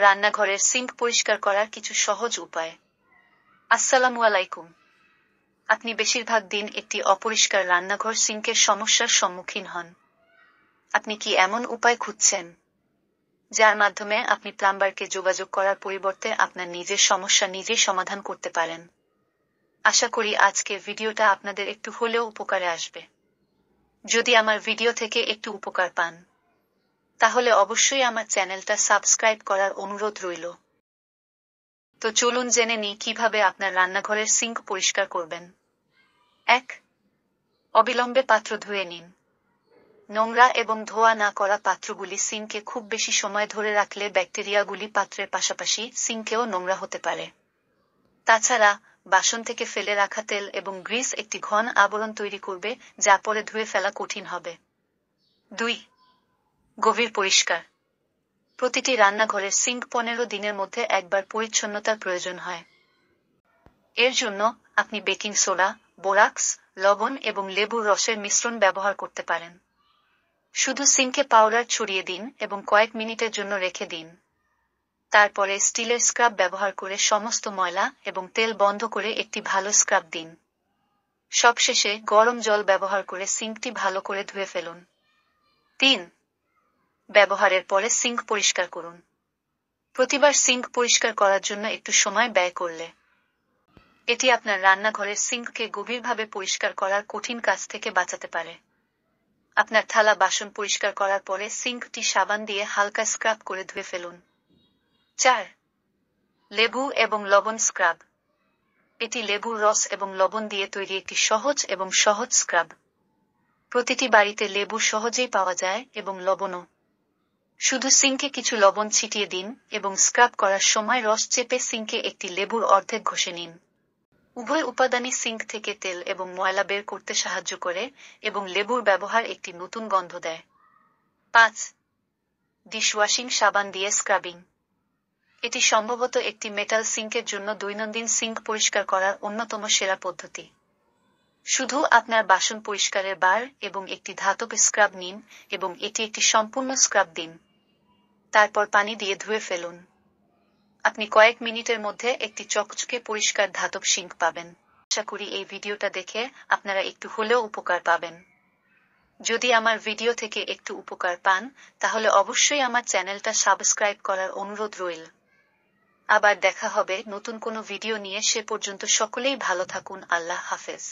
রান্নাঘরের সিঙ্ক পরিষ্কার করার কিছু সহজ উপায়। আসসালামু আলাইকুম। আপনি বেশিরভাগ দিন একটি অপরিষ্কার রান্নাঘর সিঙ্কের সমস্যার সম্মুখীন হন। আপনি কি এমন উপায় খুঁজছেন যার মাধ্যমে আপনি প্লাম্বারকে যোগাযোগ করার পরিবর্তে আপনার নিজের সমস্যা নিজেই সমাধান করতে পারেন? আশা করি আজকের ভিডিওটা আপনাদের একটু হলেও উপকারে আসবে। যদি আমার ভিডিও থেকে একটু উপকার পান তাহলে অবশ্যই আমার চ্যানেলটা সাবস্ক্রাইব করার অনুরোধ রইল। তো চলুন জেনে নিই কিভাবে আপনার রান্নাঘরের সিঙ্ক পরিষ্কার করবেন। 1. অবিলম্বে পাত্র ধুয়ে নিন। নোংরা এবং ধোয়া না করা পাত্রগুলি সিঙ্কে খুব বেশি সময় ধরে রাখলে ব্যাকটেরিয়াগুলি পাত্রের পাশাপাশি সিঙ্কেও নোংরা হতে পারে। তাছাড়া বাসন থেকে ফেলে রাখা তেল এবং গ্রিস একটি ঘন আবরণ তৈরি করবে, যা পরে ধুয়ে ফেলা কঠিন হবে। 2. গভীর পরিষ্কার। প্রতিটি রান্নাঘরের সিঙ্ক 15 দিনের মধ্যে একবার পরিচ্ছন্নতার প্রয়োজন হয়। এর জন্য আপনি বেকিং সোডা, বোরাক্স, লবণ এবং লেবুর রসের মিশ্রণ ব্যবহার করতে পারেন। শুধু সিঙ্কে পাউডার ছড়িয়ে দিন এবং কয়েক মিনিটের জন্য রেখে দিন। তারপরে স্টিলের স্ক্রাব ব্যবহার করে সমস্ত ময়লা এবং তেল বন্ধ করে একটি ভালো স্ক্রাব দিন। সবশেষে গরম জল ব্যবহার করে সিঙ্কটি ভালো করে ধুয়ে ফেলুন। 3. ব্যবহারের পরে সিঙ্ক পরিষ্কার করুন। প্রতিবার সিঙ্ক পরিষ্কার করার জন্য একটু সময় ব্যয় করলে এটি আপনার রান্নাঘরের সিঙ্ককে গভীরভাবে পরিষ্কার করার কঠিন কাজ থেকে বাঁচাতে পারে। আপনার থালা বাসন পরিষ্কার করার পরে সিঙ্কটি সাবান দিয়ে হালকা স্ক্রাব করে ধুয়ে ফেলুন। 4. লেবু এবং লবণ স্ক্রাব। এটি লেবুর রস এবং লবণ দিয়ে তৈরি একটি সহজ এবং সহজ স্ক্রাব। প্রতিটি বাড়িতে লেবু সহজেই পাওয়া যায় এবং লবণও। শুধু সিঙ্কে কিছু লবণ ছিটিয়ে দিন এবং স্ক্রাব করার সময় রস চেপে সিঙ্কে একটি লেবুর অর্ধেক ঘষে নিন। উভয় উপাদানই সিঙ্ক থেকে তেল এবং ময়লা বের করতে সাহায্য করে এবং লেবুর ব্যবহার একটি নতুন গন্ধ দেয়। 5. ডিশওয়াশিং সাবান দিয়ে স্ক্রাবিং। এটি সম্ভবত একটি মেটাল সিঙ্কের জন্য দৈনন্দিন সিঙ্ক পরিষ্কার করার অন্যতম সেরা পদ্ধতি। শুধু আপনার বাসন পরিষ্কারের বার এবং একটি ধাতব স্ক্রাব নিন এবং এটি একটি সম্পূর্ণ স্ক্রাব দিন। তারপর পানি দিয়ে ধুয়ে ফেলুন। আপনি কয়েক মিনিটের মধ্যে একটি চকচকে পরিষ্কার ধাতব সিঙ্ক পাবেন। আশা করি এই ভিডিওটা দেখে আপনারা একটু হলেও উপকার পাবেন। যদি আমার ভিডিও থেকে একটু উপকার পান তাহলে অবশ্যই আমার চ্যানেলটা সাবস্ক্রাইব করার অনুরোধ রইল। আবার দেখা হবে নতুন কোনো ভিডিও নিয়ে। সে পর্যন্ত সকলেই ভালো থাকুন। আল্লাহ হাফেজ।